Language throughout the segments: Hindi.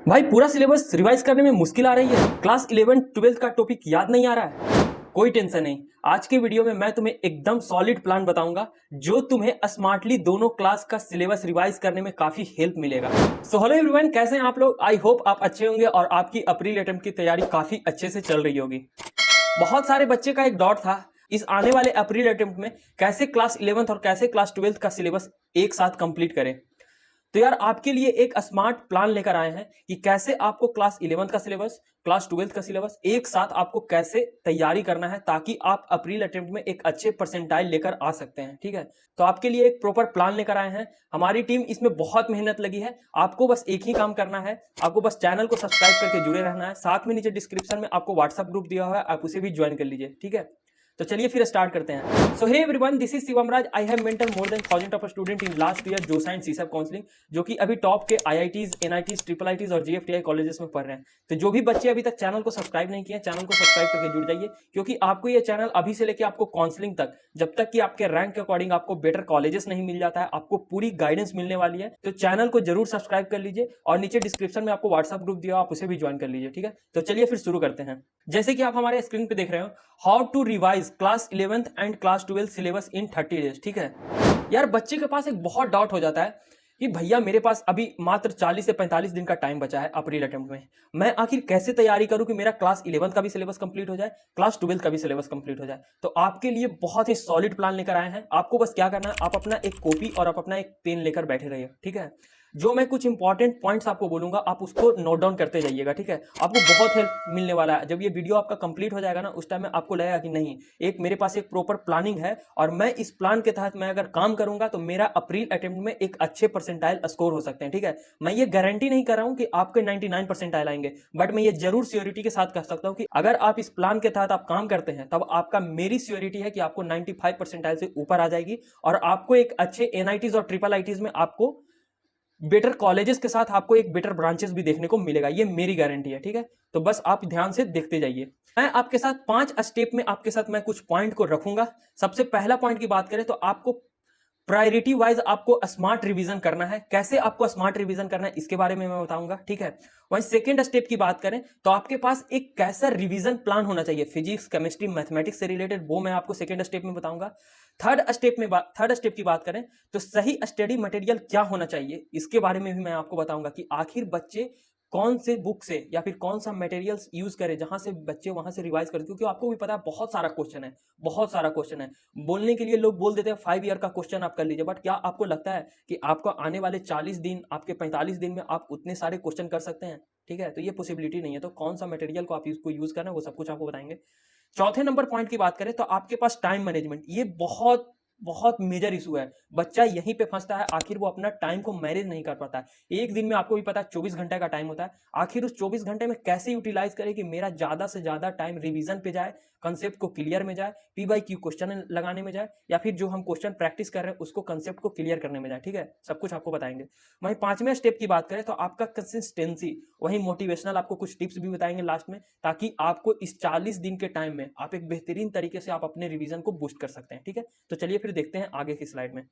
भाई पूरा सिलेबस रिवाइज करने में मुश्किल आ रही है। क्लास 11 12 का टॉपिक याद नहीं आ रहा है। कोई टेंशन नहीं, आज के वीडियो में मैं तुम्हें एकदम सॉलिड प्लान बताऊंगा जो तुम्हें स्मार्टली दोनों क्लास का सिलेबस रिवाइज करने में काफी हेल्प मिलेगा। सो हेलो एवरीवन, कैसे हैं आप लोग? आई होप आप अच्छे होंगे और आपकी अप्रैल अटेम्प्ट की तैयारी काफी अच्छे से चल रही होगी। बहुत सारे बच्चे का एक डाउट था इस आने वाले अप्रैल अटेम्प्ट में कैसे क्लास 11th और कैसे क्लास 12th का सिलेबस एक साथ कंप्लीट करें। तो यार आपके लिए एक स्मार्ट प्लान लेकर आए हैं कि कैसे आपको क्लास 11th का सिलेबस, क्लास 12th का सिलेबस एक साथ आपको कैसे तैयारी करना है ताकि आप अप्रैल अटेम्प्ट में एक अच्छे परसेंटाइल लेकर आ सकते हैं। ठीक है, तो आपके लिए एक प्रॉपर प्लान लेकर आए हैं। हमारी टीम इसमें बहुत मेहनत लगी है। आपको बस एक ही काम करना है, आपको बस चैनल को सब्सक्राइब करके जुड़े रहना है। साथ में नीचे डिस्क्रिप्शन में आपको व्हाट्सएप ग्रुप दिया हुआ है, आप उसे भी ज्वाइन कर लीजिए। ठीक है, तो चलिए फिर स्टार्ट करते हैं। So hey everyone, this is Shivam Raj. I have mentor more than 1000 of student in last year JoSAA and CSAB counselling, जो कि अभी टॉप के आईआईटीज, एनआईटीज, ट्रिपल आईटीज और जीएफटीआई कॉलेजेस में पढ़ रहे हैं। तो जो भी बच्चे अभी तक चैनल को सब्सक्राइब नहीं किए, चैनल को सब्सक्राइब करके जुड़ जाइए, क्योंकि आपको ये चैनल अभी से लेकर आपको काउंसलिंग तक, जब तक कि आपके रैंक के अकॉर्डिंग आपको बेटर कॉलेजेस नहीं मिल जाता है, आपको पूरी गाइडेंस मिलने वाली है। तो चैनल को जरूर सब्सक्राइब कर लीजिए और नीचे डिस्क्रिप्शन में आपको व्हाट्सएप ग्रुप दिया, आप उसे भी ज्वाइन कर लीजिए। ठीक है, तो चलिए फिर शुरू करते हैं। जैसे कि आप हमारे स्क्रीन पे देख रहे हो, how to revise class 11th and class 12 syllabus in 30 days. ठीक है यार, बच्चे के पास एक बहुत डाउट हो जाता है कि भैया मेरे पास अभी मात्र 40 से 45 दिन का टाइम बचा है अप्रैल अटेम्प्ट में, मैं आखिर कैसे तैयारी करूं कि मेरा क्लास 11th का भी सिलेबस कंप्लीट हो जाए, क्लास 12 का भी सिलेबस कंप्लीट हो जाए। तो आपके लिए बहुत ही सॉलिड प्लान लेकर आए हैं। आपको बस क्या करना है, आप अपना एक कॉपी और आप अपना एक पेन लेकर बैठे रहिए। ठीक है, जो मैं कुछ इंपॉर्टेंट पॉइंट्स आपको बोलूंगा आप उसको नोट डाउन करते जाइएगा। ठीक है, आपको बहुत हेल्प मिलने वाला है। जब ये वीडियो आपका कंप्लीट हो जाएगा ना, उस टाइम में आपको लगेगा कि नहीं, एक मेरे पास एक प्रॉपर प्लानिंग है और मैं इस प्लान के तहत मैं अगर काम करूंगा तो मेरा अप्रैल अटेम्प्ट में एक अच्छे परसेंटाइल स्कोर हो सकते हैं। ठीक है, मैं ये गारंटी नहीं कर रहा हूं कि आपके 99 परसेंटाइल आएंगे, बट मैं ये जरूर श्योरिटी के साथ कह सकता हूं कि अगर आप इस प्लान के तहत आप काम करते हैं तब आपका, मेरी श्योरिटी है कि आपको 95 परसेंटाइल से ऊपर आ जाएगी और आपको एक अच्छे एनआईटीज और ट्रिपल आईटीज में आपको बेटर कॉलेजेस के साथ आपको एक बेटर ब्रांचेस भी देखने को मिलेगा। ये मेरी गारंटी है। ठीक है, तो बस आप ध्यान से देखते जाइए। मैं आपके साथ 5 स्टेप में आपके साथ मैं कुछ पॉइंट को रखूंगा। सबसे पहला पॉइंट की बात करें तो आपको प्रायोरिटी वाइज आपको स्मार्ट रिवीजन करना है। कैसे आपको स्मार्ट रिवीजन करना है इसके बारे में मैं बताऊंगा। ठीक है, वहीं सेकंड स्टेप की बात करें तो आपके पास एक कैसा रिवीजन प्लान होना चाहिए, फिजिक्स, केमिस्ट्री, मैथमेटिक्स से रिलेटेड, वो मैं आपको सेकंड स्टेप में बताऊंगा। थर्ड स्टेप की बात करें तो सही स्टडी मटेरियल क्या होना चाहिए, इसके बारे में भी मैं आपको बताऊंगा कि आखिर बच्चे कौन से बुक से या फिर कौन सा मटेरियल्स यूज करें जहां से बच्चे वहां से रिवाइज करें, क्योंकि आपको भी पता है बहुत सारा क्वेश्चन है, बहुत सारा क्वेश्चन है। बोलने के लिए लोग बोल देते हैं 5 ईयर का क्वेश्चन आप कर लीजिए, बट क्या आपको लगता है कि आपको आने वाले 40 दिन, आपके 45 दिन में आप उतने सारे क्वेश्चन कर सकते हैं? ठीक है, तो ये पॉसिबिलिटी नहीं है। तो कौन सा मटेरियल को आप इसको यूज करना है वो सब कुछ आपको बताएंगे। चौथे नंबर पॉइंट की बात करें तो आपके पास टाइम मैनेजमेंट, ये बहुत बहुत मेजर इशू है। बच्चा यहीं पे फंसता है, आखिर वो अपना टाइम को मैनेज नहीं कर पाता है। एक दिन में आपको भी पता है 24 घंटे का टाइम होता है, आखिर उस 24 घंटे में कैसे यूटिलाइज करें कि मेरा ज्यादा से ज्यादा टाइम रिवीजन पे जाए, कंसेप्ट को क्लियर में जाए, पी बाई क्यू क्वेश्चन लगाने में जाए, या फिर जो हम क्वेश्चन प्रैक्टिस कर रहे हैं उसको कंसेप्ट को क्लियर करने में जाए। ठीक है, सब कुछ आपको बताएंगे। वहीं पांचवें स्टेप की बात करें तो आपका कंसिस्टेंसी, वहीं मोटिवेशनल आपको कुछ टिप्स भी बताएंगे लास्ट में, ताकि आपको इस 40 दिन के टाइम में आप एक बेहतरीन तरीके से आप अपने रिवीजन को बूस्ट कर सकते हैं। ठीक है, तो चलिए फिर देखते हैं आगे की स्लाइड में।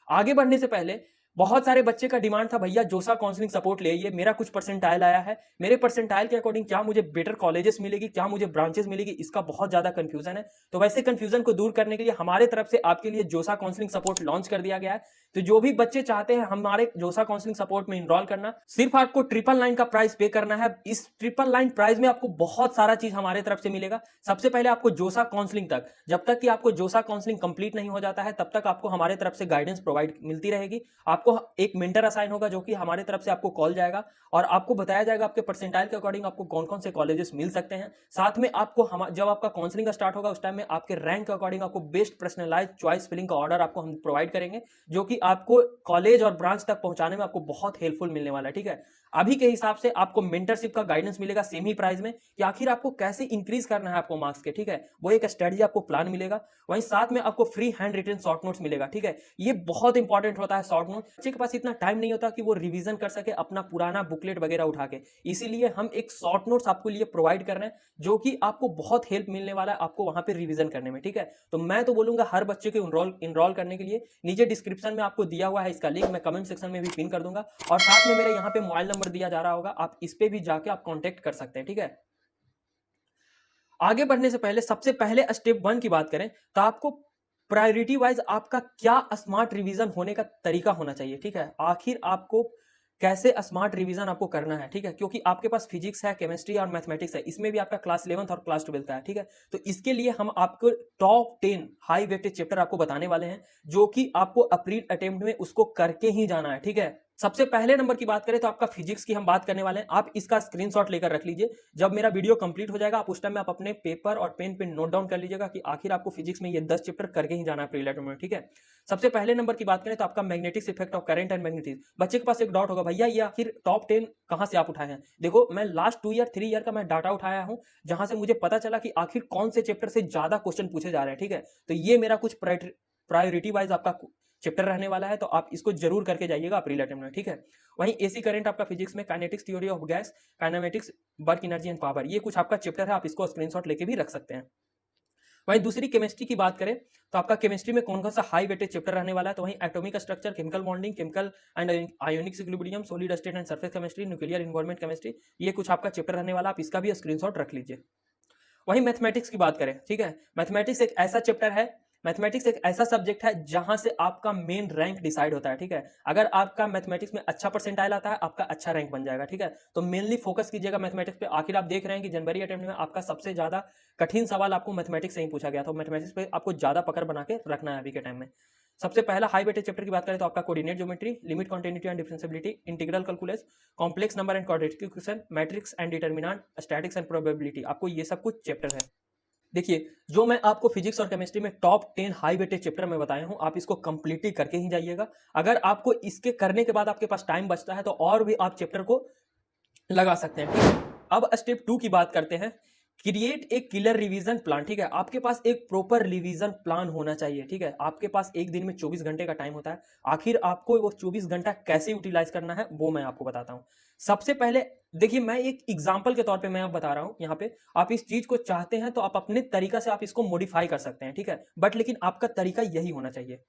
आगे बढ़ने से पहले बहुत सारे बच्चे का डिमांड था, भैया जोसा काउंसलिंग सपोर्ट ले आइए, मेरा कुछ परसेंटाइल आया है, मेरे परसेंटाइल के अकॉर्डिंग क्या मुझे बेटर कॉलेजेस मिलेगी, क्या मुझे ब्रांचेस मिलेगी, इसका बहुत ज्यादा कंफ्यूजन है। तो वैसे कंफ्यूजन को दूर करने के लिए हमारे तरफ से आपके लिए जोसा काउंसलिंग सपोर्ट लॉन्च कर दिया गया है। तो जो भी बच्चे चाहते हैं हमारे जोसा काउंसलिंग सपोर्ट में इनरोल करना, सिर्फ आपको 999 का प्राइस पे करना है। इस 999 प्राइस में आपको बहुत सारा चीज हमारे तरफ से मिलेगा। सबसे पहले आपको जोसा काउंसलिंग तक, जब तक कि आपको जोसा काउंसलिंग कंप्लीट नहीं हो जाता है तब तक आपको हमारे तरफ से गाइडेंस प्रोवाइड मिलती रहेगी। आपको एक मेंटर असाइन होगा जो कि हमारे तरफ से आपको कॉल जाएगा और आपको बताया जाएगा आपके परसेंटाइल के अकॉर्डिंग आपको कौन कौन से कॉलेजेस मिल सकते हैं। साथ में आपको जब आपका काउंसलिंग स्टार्ट होगा उस टाइम में आपके रैंक के अकॉर्डिंग आपको बेस्ट पर्सनलाइज्ड चॉइस फिलिंग का ऑर्डर आपको हम प्रोवाइड करेंगे, जो कि आपको कॉलेज और ब्रांच तक पहुंचाने में आपको बहुत हेल्पफुल मिलने वाला है। ठीक है, अभी के हिसाब से आपको मेंटरशिप का गाइडेंस मिलेगा सेम ही प्राइस में, कि आखिर आपको कैसे इंक्रीज करना है आपको मार्क्स के। ठीक है, वो एक स्ट्रेटजी आपको प्लान मिलेगा। वहीं साथ में आपको free hand written short notes मिलेगा। ठीक है, ये बहुत इंपॉर्टेंट होता है शॉर्ट नोट। बच्चे के पास इतना टाइम नहीं होता कि वो रिवीजन कर सके अपना पुराना बुकलेट वगैरह उठा के, इसीलिए हम एक शॉर्ट नोट्स आपको लिए प्रोवाइड कर रहे हैं जो कि आपको बहुत हेल्प मिलने वाला है आपको वहां पे रिवीजन करने में। ठीक है, तो मैं तो बोलूंगा हर बच्चे को इनरोल करने के लिए नीचे डिस्क्रिप्शन में आपको दिया हुआ है इसका लिंक, मैं कमेंट सेक्शन में भी पिन कर दूंगा और साथ में मेरे यहाँ पे मोबाइल नंबर नंबर दिया जा रहा होगा, आप इस पे भी जाके आप कांटेक्ट कर सकते हैं, ठीक है। आगे बढ़ने से पहले सबसे पहले स्टेप 1 की बात करें तो आपको प्रायोरिटी वाइज आपका क्या स्मार्ट रिवीजन होने का तरीका होना चाहिए, ठीक है। आखिर आपको कैसे स्मार्ट रिवीजन आपको करना है, ठीक है, क्योंकि आपके पास फिजिक्स है, केमिस्ट्री और मैथमेटिक्स है, इसमें भी आपका क्लास 11th और क्लास 12th का है, ठीक है। तो इसके लिए हम आपको टॉप 10 हाई वेटेड चैप्टर आपको बताने वाले हैं, जो कि आपको अप्रैल अटेम्प्ट में उसको करके ही जाना है, ठीक है। सबसे पहले नंबर की बात करें तो आपका फिजिक्स की हम बात करने वाले हैं। आप इसका स्क्रीनशॉट लेकर रख लीजिए, जब मेरा वीडियो कंप्लीट हो जाएगा आप उस टाइम में आप अपने पेपर और पेन पे नोट डाउन कर लीजिएगा कि आखिर आपको फिजिक्स में ये 10 चैप्टर करके ही जाना है अप्रैल अटेम्प्ट में, ठीक है। सबसे पहले नंबर की बात करें तो आपका magnetics effect of current and magnetism. बच्चे के पास एक डाउट होगा, भैया ये आखिर टॉप 10 कहां से आप उठाए हैं। देखो, मैं लास्ट 2 ईयर 3 ईयर का मैं डाटा उठाया हूं, जहां से मुझे पता चला कि आखिर कौन से चैप्टर से ज्यादा क्वेश्चन पूछे जा रहे हैं, ठीक है। तो ये मेरा कुछ प्रायोरिटी वाइज आपका चैप्टर रहने वाला है, तो आप इसको जरूर करके जाइएगा अप्रैल अटेम्प्ट में, ठीक है। वहीं एसी करंट आपका फिजिक्स में, kinetics theory of gas, kinematics, work energy and power, ये कुछ आपका चैप्टर है, आप इसको स्क्रीनशॉट लेके भी रख सकते हैं। वहीं दूसरी केमिस्ट्री की बात करें तो आपका केमिस्ट्री में कौन कौन सा हाई वेटेज चैप्टर रहने वाला है, तो वहीं atomic structure, chemical bonding, chemical and ionic equilibrium, solid state and surface chemistry, nuclear environment chemistry, ये कुछ आपका चैप्टर रहने वाला, आप इसका भी स्क्रीनशॉट रख लीजिए। वहीं मैथमेटिक्स की बात करें, ठीक है, मैथमेटिक्स एक ऐसा चैप्टर है, मैथमेटिक्स एक ऐसा सब्जेक्ट है जहां से आपका मेन रैंक डिसाइड होता है, ठीक है। अगर आपका मैथमेटिक्स में अच्छा परसेंटाइल आता है, आपका अच्छा रैंक बन जाएगा, ठीक है। तो मेनली फोकस कीजिएगा मैथमेटिक्स पे। आखिर आप देख रहे हैं कि जनवरी अटेम्प्ट में आपका सबसे ज्यादा कठिन सवाल आपको मैथमेटिक्स से ही पूछा गया, तो मैथमेटिक्स पे आपको ज्यादा पकड़ बना के रखना है अभी के टाइम में। सबसे पहला हाई वेटेज चैप्टर की बात करें तो आपका coordinate geometry, limit continuity and differentiability, integral calculus, complex number and quadratic equation, matrix and determinant, statics and probability, आपको ये सब कुछ चैप्टर है। देखिए, जो मैं आपको फिजिक्स और केमिस्ट्री में टॉप 10 हाई वेटेज चैप्टर में बताया हूं, आप इसको कंप्लीटली करके ही जाइएगा। अगर आपको इसके करने के बाद आपके पास टाइम बचता है तो और भी आप चैप्टर को लगा सकते हैं, ठीक है। अब स्टेप 2 की बात करते हैं, क्रिएट एक किलर रिवीजन प्लान, ठीक है। आपके पास एक प्रॉपर रिवीजन प्लान होना चाहिए, ठीक है। आपके पास एक दिन में 24 घंटे का टाइम होता है, आखिर आपको वो 24 घंटा कैसे यूटिलाइज करना है वो मैं आपको बताता हूं। सबसे पहले देखिए, मैं एक एग्जांपल के तौर पे मैं आप बता रहा हूं यहाँ पे, आप इस चीज को चाहते हैं तो आप अपने तरीका से आप इसको मॉडिफाई कर सकते हैं, ठीक है, बट लेकिन आपका तरीका यही होना चाहिए।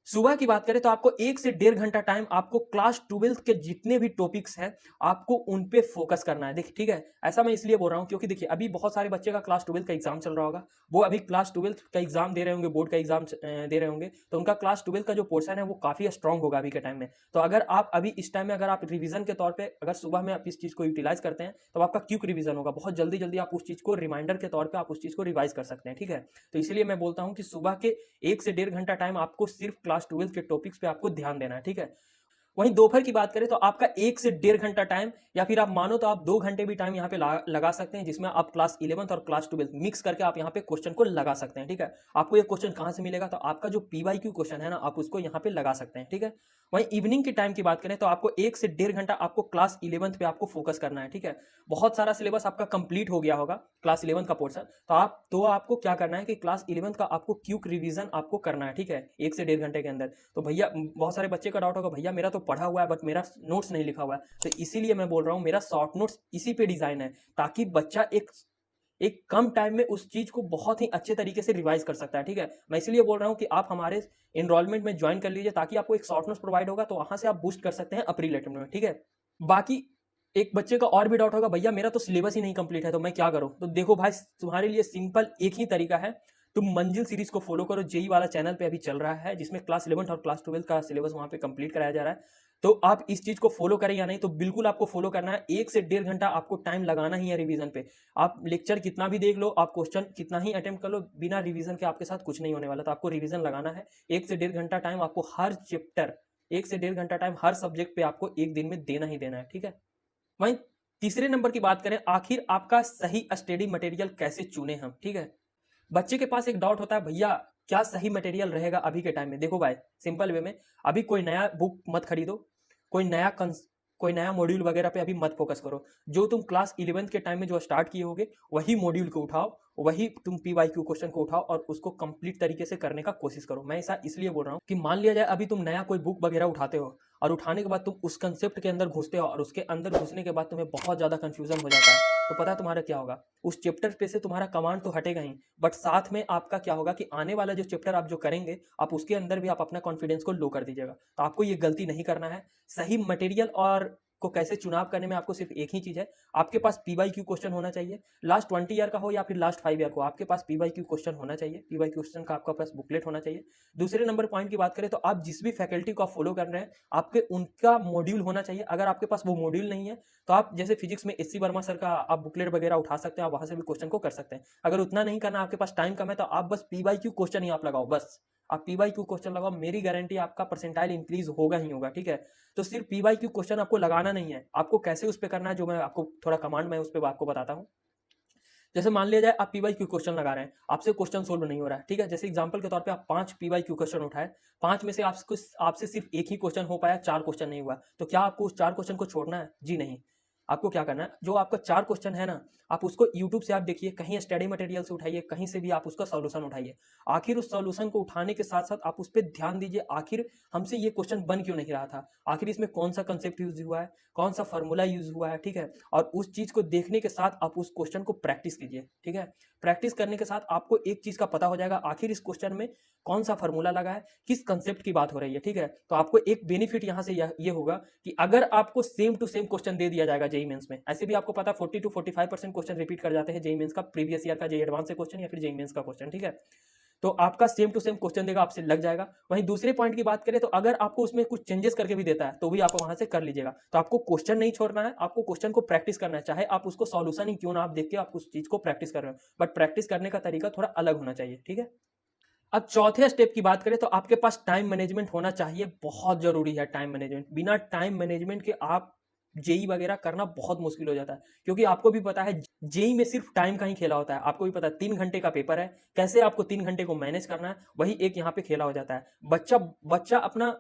सुबह की बात करें तो आपको 1 से 1.5 घंटा टाइम आपको क्लास 12th के जितने भी टॉपिक्स हैं आपको उन पे फोकस करना है। देखिए, ठीक है, ऐसा मैं इसलिए बोल रहा हूं क्योंकि देखिए अभी बहुत सारे बच्चे का क्लास 12th का एग्जाम चल रहा होगा, वो अभी क्लास 12th का एग्जाम दे रहे होंगे, बोर्ड का एग्जाम दे रहे होंगे, तो उनका क्लास 12th का जो पोर्शन है वो काफी स्ट्रांग होगा अभी के टाइम में। तो अगर आप अभी इस टाइम में अगर आप रिवीजन के तौर पर अगर सुबह में आप इस चीज को यूटिलाइज करते हैं तो आपका क्विक रिवीजन होगा, बहुत जल्दी जल्दी आप उस चीज को रिमाइंडर के तौर पर आप उस चीज को रिवाइज कर सकते हैं, ठीक है। तो इसलिए मैं बोलता हूं कि सुबह के 1 से 1.5 घंटा टाइम आपको सिर्फ क्लास 12th के टॉपिक्स पे आपको ध्यान देना है, ठीक है। वहीं दोपहर की बात करें तो आपका 1 से 1.5 घंटा टाइम, या फिर आप मानो तो आप 2 घंटे भी टाइम यहाँ पे लगा सकते हैं, जिसमें आप क्लास 11th और क्लास 12th मिक्स करके आप यहाँ पे क्वेश्चन को लगा सकते हैं, ठीक है। आपको ये क्वेश्चन कहाँ से मिलेगा, तो आपका जो PYQ क्वेश्चन है ना, आप उसको यहाँ पे लगा सकते हैं, ठीक है। वहीं इवनिंग के टाइम की बात करें तो आपको 1 से 1.5 घंटा आपको क्लास 11th पे आपको फोकस करना है, ठीक है। बहुत सारा सिलेबस आपका कंप्लीट हो गया होगा क्लास 11th का पोर्शन, तो आपको क्या करना है कि क्लास 11th का आपको क्विक रिवीजन आपको करना है, ठीक है, 1 से 1.5 घंटे के अंदर। तो भैया बहुत सारे बच्चे का डाउट होगा, भैया मेरा तो पढ़ा हुआ है बट मेरा नोट्स नहीं लिखा हुआ है, तो इसीलिए मैं बोल रहा हूँ मेरा शॉर्ट नोट्स इसी पे डिजाइन है, ताकि बच्चा एक एक कम टाइम में उस चीज को बहुत ही अच्छे तरीके से रिवाइज कर सकता है, ठीक है। मैं इसलिए बोल रहा हूँ कि आप हमारे एनरोलमेंट में ज्वाइन कर लीजिए, ताकि आपको एक शॉर्ट नोट्स प्रोवाइड होगा, तो वहां से आप बूस्ट कर सकते हैं अप्रैल अटेम्प्ट में, ठीक है। बाकी एक बच्चे का और भी डाउट होगा, भैया मेरा तो सिलेबस ही नहीं कंप्लीट है तो मैं क्या करूं। तो देखो भाई, तुम्हारे लिए सिंपल एक ही तरीका है, तुम मंजिल सीरीज को फॉलो करो, जेई वाला चैनल पे अभी चल रहा है, जिसमें क्लास 11th और क्लास 12th का सिलेबस वहां पे कंप्लीट कराया जा रहा है। तो आप इस चीज को फॉलो करें या नहीं, तो बिल्कुल आपको फॉलो करना है। 1 से 1.5 घंटा आपको टाइम लगाना ही है रिवीजन पे। आप लेक्चर कितना भी देख लो, आप क्वेश्चन कितना ही अटेम्प्ट कर लो, बिना रिवीजन के आपके साथ कुछ नहीं होने वाला, तो आपको रिवीजन लगाना है। 1 से 1.5 घंटा टाइम आपको हर चैप्टर, 1 से 1.5 घंटा टाइम हर सब्जेक्ट पे आपको एक दिन में देना ही देना है, ठीक है। वहीं तीसरे नंबर की बात करें, आखिर आपका सही स्टडी मटेरियल कैसे चुने हम, ठीक है। बच्चे के पास एक डाउट होता है, भैया क्या सही मटेरियल रहेगा अभी के टाइम में। देखो भाई, सिंपल वे में, अभी कोई नया बुक मत खरीदो, कोई नया कोई नया मॉड्यूल वगैरह पे अभी मत फोकस करो। जो तुम क्लास 11th के टाइम में जो स्टार्ट किए होगे वही मॉड्यूल को उठाओ, वही तुम PYQ क्वेश्चन को उठाओ और उसको कंप्लीट तरीके से करने का कोशिश करो। मैं ऐसा इसलिए बोल रहा हूँ कि मान लिया जाए अभी तुम नया कोई बुक वगैरह उठाते हो, और उठाने के बाद तुम उस कंसेप्ट के अंदर घुसते हो, और उसके अंदर घुसने के बाद तुम्हें बहुत ज्यादा कंफ्यूजन हो जाता है, तो पता है तुम्हारा क्या होगा, उस चैप्टर पे से तुम्हारा कमांड तो हटेगा ही, बट साथ में आपका क्या होगा कि आने वाला जो चैप्टर आप जो करेंगे, आप उसके अंदर भी आप अपना कॉन्फिडेंस को लो कर दीजिएगा। तो आपको ये गलती नहीं करना है। सही मटेरियल और को कैसे चुनाव करने में आपको सिर्फ एक ही चीज़ है, आपके पास PYQ क्वेश्चन होना चाहिए। लास्ट 20 ईयर का हो या फिर लास्ट 5 ईयर को, आपके पास PYQ क्वेश्चन होना चाहिए। PYQ क्वेश्चन का आपका पास बुकलेट होना चाहिए। दूसरे नंबर पॉइंट की बात करें तो आप जिस भी फैकल्टी को आप फॉलो कर रहे हैं, आपके उनका मॉड्यूल होना चाहिए। अगर आपके पास वो मॉड्यूल नहीं है तो आप जैसे फिजिक्स में SC वर्मा सर का आप बुकलेट वगैरह उठा सकते हैं, आप वहां से भी क्वेश्चन को कर सकते हैं। अगर उतना नहीं करना, आपके पास टाइम कम है, तो आप बस PYQ क्वेश्चन ही आप लगाओ, बस आप PYQ क्वेश्चन लगाओ, मेरी गारंटी आपका परसेंटाइल इंक्रीज होगा ही होगा। ठीक है, तो सिर्फ PYQ क्वेश्चन आपको लगाना नहीं है, आपको कैसे उस पर करना है, जो मैं आपको थोड़ा कमांड में उस पर आपको बताता हूँ। जैसे मान लिया जाए आप PYQ क्वेश्चन लगा रहे हैं, आपसे क्वेश्चन सोल्व नहीं हो रहा है, ठीक है, जैसे एग्जांपल के तौर पे आप 5 PYQ क्वेश्चन उठाए, 5 में से आपसे सिर्फ एक ही क्वेश्चन हो पाया, 4 क्वेश्चन नहीं हुआ, तो क्या आपको उस 4 क्वेश्चन को छोड़ना है? जी नहीं। आपको क्या करना है, जो आपका 4 क्वेश्चन है ना, आप उसको यूट्यूब से आप देखिए, कहीं स्टडी मटेरियल से उठाइए, कहीं से भी आप उसका सॉल्यूशन उठाइए। आखिर उस सॉल्यूशन को उठाने के साथ साथ आप उस पर ध्यान दीजिए, आखिर हमसे ये क्वेश्चन बन क्यों नहीं रहा था, आखिर इसमें कौन सा कंसेप्ट यूज हुआ है, कौन सा फॉर्मूला यूज हुआ है। ठीक है, और उस चीज को देखने के साथ आप उस क्वेश्चन को प्रैक्टिस कीजिए। ठीक है, प्रैक्टिस करने के साथ आपको एक चीज का पता हो जाएगा, आखिर इस क्वेश्चन में कौन सा फॉर्मूला लगा है, किस कंसेप्ट की बात हो रही है। ठीक है, तो आपको एक बेनिफिट यहाँ से ये होगा कि अगर आपको सेम टू सेम क्वेश्चन दे दिया जाएगा जेईई मेंस में, ऐसे भी आपको पता 40 to 45% क्वेश्चन रिपीट कर जाते हैं जेईई मेंस का, प्रीवियस ईयर का जेईई एडवांस क्वेश्चन या फिर जेईई मेंस का क्वेश्चन। ठीक है, तो आपका सेम टू सेम क्वेश्चन देगा, आपसे लग जाएगा। वहीं दूसरे पॉइंट की बात करें तो अगर आपको उसमें कुछ चेंजेस करके भी देता है तो भी आप वहां से कर लीजिएगा। तो आपको क्वेश्चन नहीं छोड़ना है, आपको क्वेश्चन को प्रैक्टिस करना है, चाहे आप उसको सॉल्यूशन ही क्यों ना आप देख के आप उस चीज को प्रैक्टिस कर रहे हो, बट प्रैक्टिस करने का तरीका थोड़ा अलग होना चाहिए। ठीक है, अब चौथे स्टेप की बात करें तो आपके पास टाइम मैनेजमेंट होना चाहिए, बहुत जरूरी है टाइम मैनेजमेंट। बिना टाइम मैनेजमेंट के आप जेई वगैरह करना बहुत मुश्किल हो जाता है, क्योंकि आपको भी पता है जेई में सिर्फ टाइम का ही खेला होता है। आपको भी पता है 3 घंटे का पेपर है, कैसे आपको 3 घंटे को मैनेज करना है, वही एक यहाँ पे खेला हो जाता है। बच्चा बच्चा अपना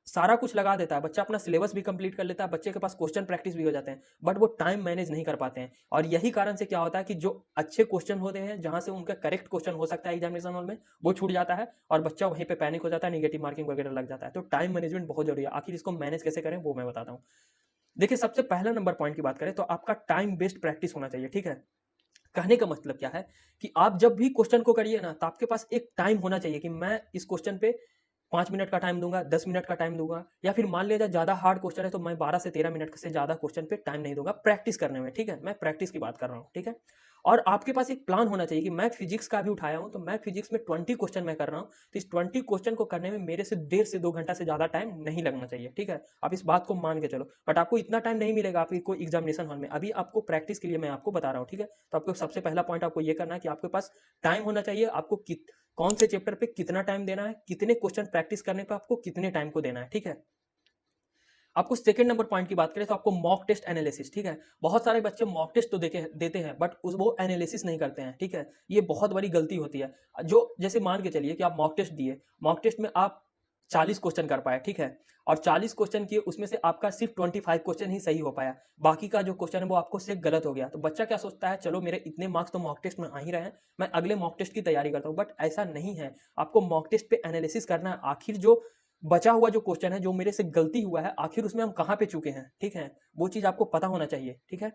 सारा कुछ लगा देता है, बच्चा अपना सिलेबस भी कंप्लीट कर लेता है, बच्चे के पास क्वेश्चन प्रैक्टिस भी हो जाते हैं, बट वो टाइम मैनेज नहीं कर पाते हैं। और यही कारण से क्या होता है कि जो अच्छे क्वेश्चन होते हैं, जहां से उनका करेक्ट क्वेश्चन हो सकता है एग्जामिनेशन हॉल में, वो छूट जाता है और बच्चा वहीं पे पैनिक हो जाता है, नेगेटिव मार्किंग वगैरह लग जाता है। तो टाइम मैनेजमेंट बहुत जरूरी है। आखिर इसको मैनेज कैसे करें वो मैं बताता हूँ। देखिए, सबसे पहला नंबर पॉइंट की बात करें तो आपका टाइम बेस्ड प्रैक्टिस होना चाहिए। ठीक है, कहने का मतलब क्या है कि आप जब भी क्वेश्चन को करिए ना, तो आपके पास एक टाइम होना चाहिए कि मैं इस क्वेश्चन पे 5 मिनट का टाइम दूंगा, 10 मिनट का टाइम दूंगा, या फिर मान लिया जाए ज्यादा हार्ड क्वेश्चन है तो मैं 12 से 13 मिनट से ज्यादा क्वेश्चन पे टाइम नहीं दूंगा प्रैक्टिस करने में। ठीक है, मैं प्रैक्टिस की बात कर रहा हूँ। ठीक है, और आपके पास एक प्लान होना चाहिए कि मैं फिजिक्स का भी उठाया हूँ, तो मैं फिजिक्स में 20 क्वेश्चन मैं कर रहा हूँ, तो इस 20 क्वेश्चन को करने में मेरे से 1.5 से 2 घंटा से ज्यादा टाइम नहीं लगना चाहिए। ठीक है, आप इस बात को मान के चलो, बट आपको इतना टाइम नहीं मिलेगा आपको एग्जामिनेशन हॉल में, अभी आपको प्रैक्टिस के लिए मैं आपको बता रहा हूँ। ठीक है, तो आपको सबसे पहला पॉइंट आपको ये करना है कि आपके पास टाइम होना चाहिए, आपको कौन से चैप्टर पे कितना टाइम देना है, कितने क्वेश्चन प्रैक्टिस करने पे आपको कितने टाइम को देना है। ठीक है, आपको सेकंड नंबर पॉइंट की बात करें तो आपको मॉक टेस्ट एनालिसिस। ठीक है, बहुत सारे बच्चे मॉक टेस्ट तो देते हैं, बट वो एनालिसिस नहीं करते हैं। ठीक है, ये बहुत बड़ी गलती होती है। जो जैसे मान के चलिए कि आप मॉक टेस्ट दिए, मॉक टेस्ट में आप 40 क्वेश्चन कर पाए। ठीक है, और 40 क्वेश्चन किए, उसमें से आपका सिर्फ 25 क्वेश्चन ही सही हो पाया, बाकी का जो क्वेश्चन है वो आपको सिर्फ गलत हो गया। तो बच्चा क्या सोचता है, चलो मेरे इतने मार्क्स तो मॉक टेस्ट में आ ही रहे हैं, मैं अगले मॉक टेस्ट की तैयारी करता हूँ, बट ऐसा नहीं है। आपको मॉक टेस्ट पे एनालिसिस करना है, आखिर जो बचा हुआ जो क्वेश्चन है, जो मेरे से गलती हुआ है, आखिर उसमें हम कहाँ पे चुके हैं। ठीक है, वो चीज आपको पता होना चाहिए। ठीक है,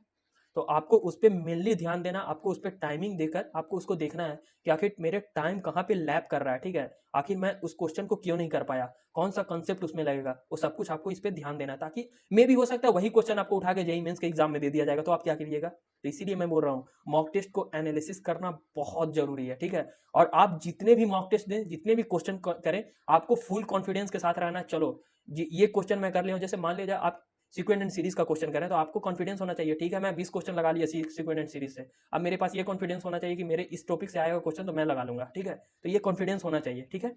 तो आपको उस पर मेनली ध्यान देना, आपको उस पर टाइमिंग देकर आपको उसको देखना है कि आखिर मेरे टाइम कहाँ पे लैप कर रहा है। ठीक है, आखिर मैं उस क्वेश्चन को क्यों नहीं कर पाया, कौन सा कंसेप्ट उसमें लगेगा, वो सब कुछ आपको इस पे ध्यान देना है, ताकि मे भी हो सकता है वही क्वेश्चन आपको उठा के जेईई मेंस के एग्जाम में दे दिया जाएगा, तो आप क्या करिएगा। तो इसीलिए मैं बोल रहा हूँ मॉक टेस्ट को एनालिसिस करना बहुत जरूरी है। ठीक है, और आप जितने भी मॉक टेस्ट दें, जितने भी क्वेश्चन करें, आपको फुल कॉन्फिडेंस के साथ रहना है। चलो ये क्वेश्चन मैं कर लिया हूँ, जैसे मान लीजिए आप सीक्वेंट एंड सीरीज का क्वेश्चन करें, तो आपको कॉन्फिडेंस होना चाहिए। ठीक है, मैं 20 क्वेश्चन लगा लिया सीक्वेंट एंड सीरीज से, अब मेरे पास ये कॉन्फिडेंस होना चाहिए कि मेरे इस टॉपिक से आएगा क्वेश्चन तो मैं लगा लूंगा। ठीक है, तो ये कॉन्फिडेंस होना चाहिए। ठीक है,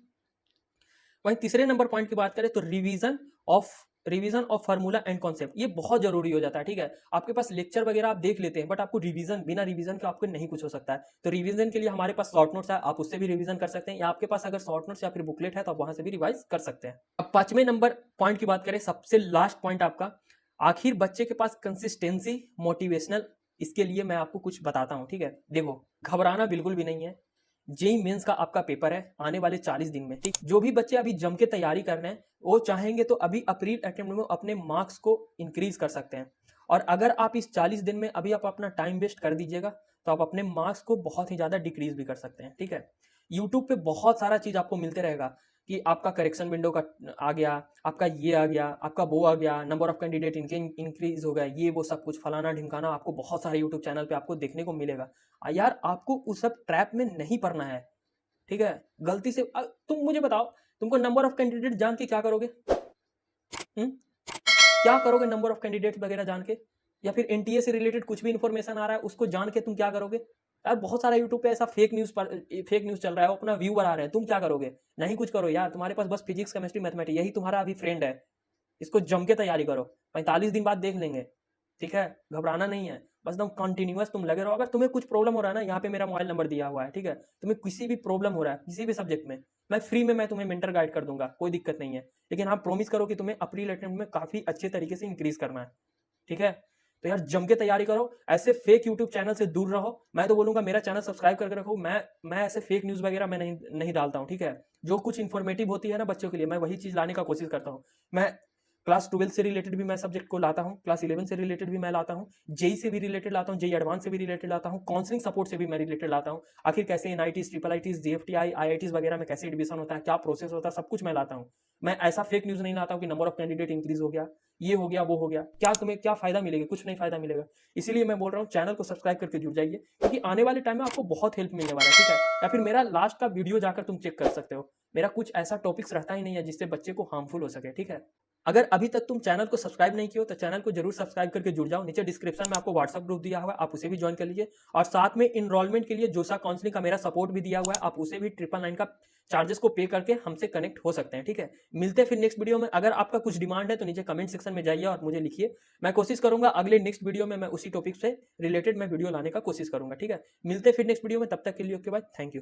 वहीं तीसरे नंबर पॉइंट की बात करें तो revision of formula and concept, ये बहुत जरूरी हो जाता है। ठीक है, आपके पास लेक्चर वगैरह आप देख लेते हैं, बट आपको रिवीजन, बिना रिवीजन के आपको नहीं कुछ हो सकता है। तो रिवीजन के लिए हमारे पास शॉर्ट नोट्स है, आप उससे भी रिवीजन कर सकते हैं, या आपके पास अगर शॉर्ट नोट्स या फिर बुकलेट है तो आप वहां से भी रिवाइज कर सकते हैं। अब 5वें नंबर पॉइंट की बात करें, सबसे लास्ट पॉइंट आपका, आखिर बच्चे के पास कंसिस्टेंसी, मोटिवेशनल, इसके लिए मैं आपको कुछ बताता हूँ। ठीक है, देखो, घबराना बिल्कुल भी नहीं है। जेई मेंस का आपका पेपर है आने वाले 40 दिन में। ठीक, जो भी बच्चे अभी जम के तैयारी कर रहे हैं, वो चाहेंगे तो अभी अप्रैल अटेम्प्ट में अपने मार्क्स को इंक्रीज कर सकते हैं। और अगर आप इस 40 दिन में अभी आप अपना टाइम वेस्ट कर दीजिएगा, तो आप अपने मार्क्स को बहुत ही ज्यादा डिक्रीज भी कर सकते हैं। ठीक है, यूट्यूब पे बहुत सारा चीज आपको मिलते रहेगा, कि आपका करेक्शन विंडो का आ गया, आपका ये आ गया, आपका वो आ गया, नंबर ऑफ कैंडिडेट इंक्रीज हो गया, ये वो सब कुछ फलाना ढिमकाना आपको बहुत सारे यूट्यूब चैनल पे आपको देखने को मिलेगा। यार आपको उस सब ट्रैप में नहीं पड़ना है, ठीक है। गलती से तुम मुझे बताओ, तुमको नंबर ऑफ कैंडिडेट जान के क्या करोगे? क्या करोगे नंबर ऑफ कैंडिडेट वगैरह जान के? या फिर एनटीए से रिलेटेड कुछ भी इंफॉर्मेशन आ रहा है उसको जान के तुम क्या करोगे? यार बहुत सारा यूट्यूब पे ऐसा फेक न्यूज चल रहा है, वो अपना व्यू बढ़ा रहे हैं, तुम क्या करोगे? नहीं कुछ करो यार, तुम्हारे पास बस फिजिक्स केमिस्ट्री मैथमेटिक्स यही तुम्हारा अभी फ्रेंड है। इसको जम के तैयारी करो, 45 दिन बाद देख लेंगे, ठीक है। घबराना नहीं है, बस एकदम कंटिन्यूअस तुम लगे रहो। अगर तुम्हें कुछ प्रॉब्लम हो रहा है ना, यहाँ पे मेरा मोबाइल नंबर दिया हुआ है, ठीक है। तुम्हें किसी भी प्रॉब्लम हो रहा है किसी भी सब्जेक्ट में, मैं फ्री में मैं तुम्हें मेंटर गाइड कर दूंगा, कोई दिक्कत नहीं है। लेकिन हाँ प्रॉमिस करो कि तुम्हें अपनी अटेम्प्ट में काफी अच्छे तरीके से इंक्रीज करना है, ठीक है। तो यार जम के तैयारी करो, ऐसे फेक यूट्यूब चैनल से दूर रहो। मैं तो बोलूंगा मेरा चैनल सब्सक्राइब करके रखो। मैं ऐसे फेक न्यूज वगैरह मैं नहीं डालता हूँ, ठीक है। जो कुछ इन्फॉर्मेटिव होती है ना बच्चों के लिए, मैं वही चीज लाने का कोशिश करता हूँ। मैं क्लास 12 से रिलेटेड भी मैं सब्जेक्ट को लाता हूँ, क्लास 11 से रिलेटेड भी मैं लाता हूँ, जेई से भी रिलेटेड लाता हूँ, जेई एडवांस से भी रिलेटेड लाता हूँ, काउंसलिंग सपोर्ट से भी मैं रिलेटेड लाता हूँ। आखिर कैसे एनआईटीज, ट्रिपल आईटीज, जेएफटीआई, आईआईटीज वगैरह में कैसे एडमिशन होता है, क्या प्रोसेस होता है, सब कुछ मैं लाता हूँ। मैं ऐसा फेक न्यूज नहीं लाता हूँ कि नंबर ऑफ कैंडिडेट इंक्रीज हो गया, ये हो गया, वो हो गया। क्या तुम्हें क्या फायदा मिलेगा? कुछ नहीं फायदा मिलेगा। इसीलिए मैं बोल रहा हूँ चैनल को सब्सक्राइब करके जुड़ जाइए, क्योंकि आने वाले टाइम में आपको बहुत हेल्प मिलने वाला है, ठीक है। या फिर मेरा लास्ट का वीडियो जाकर तुम चेक कर सकते हो, मेरा कुछ ऐसा टॉपिक्स रहता ही नहीं है जिससे बच्चे को हार्मफुल हो सके, ठीक है। अगर अभी तक तुम चैनल को सब्सक्राइब नहीं किया हो तो चैनल को जरूर सब्सक्राइब करके जुड़ जाओ। नीचे डिस्क्रिप्शन में आपको व्हाट्सएप ग्रुप दिया हुआ है, आप उसे भी ज्वाइन कर लीजिए। और साथ में इनरोलमेंट के लिए जोसा काउंसलिंग का मेरा सपोर्ट भी दिया हुआ है, आप उसे भी 999 का चार्जेस को पे करके हमसे कनेक्ट हो सकते हैं, ठीक है। मिलते हैं फिर नेक्स्ट वीडियो में। अगर आपका कुछ डिमांड है तो नीचे कमेंट सेक्शन में जाइए और मुझे लिखिए। मैं कोशिश करूंगा अगले नेक्स्ट वीडियो में मैं उसी टॉपिक से रिलेटेड मैं वीडियो लाने का कोशिश करूंगा, ठीक है। मिलते हैं फिर नेक्स्ट वीडियो में, तब तक के लिए ओके बाय, थैंक यू।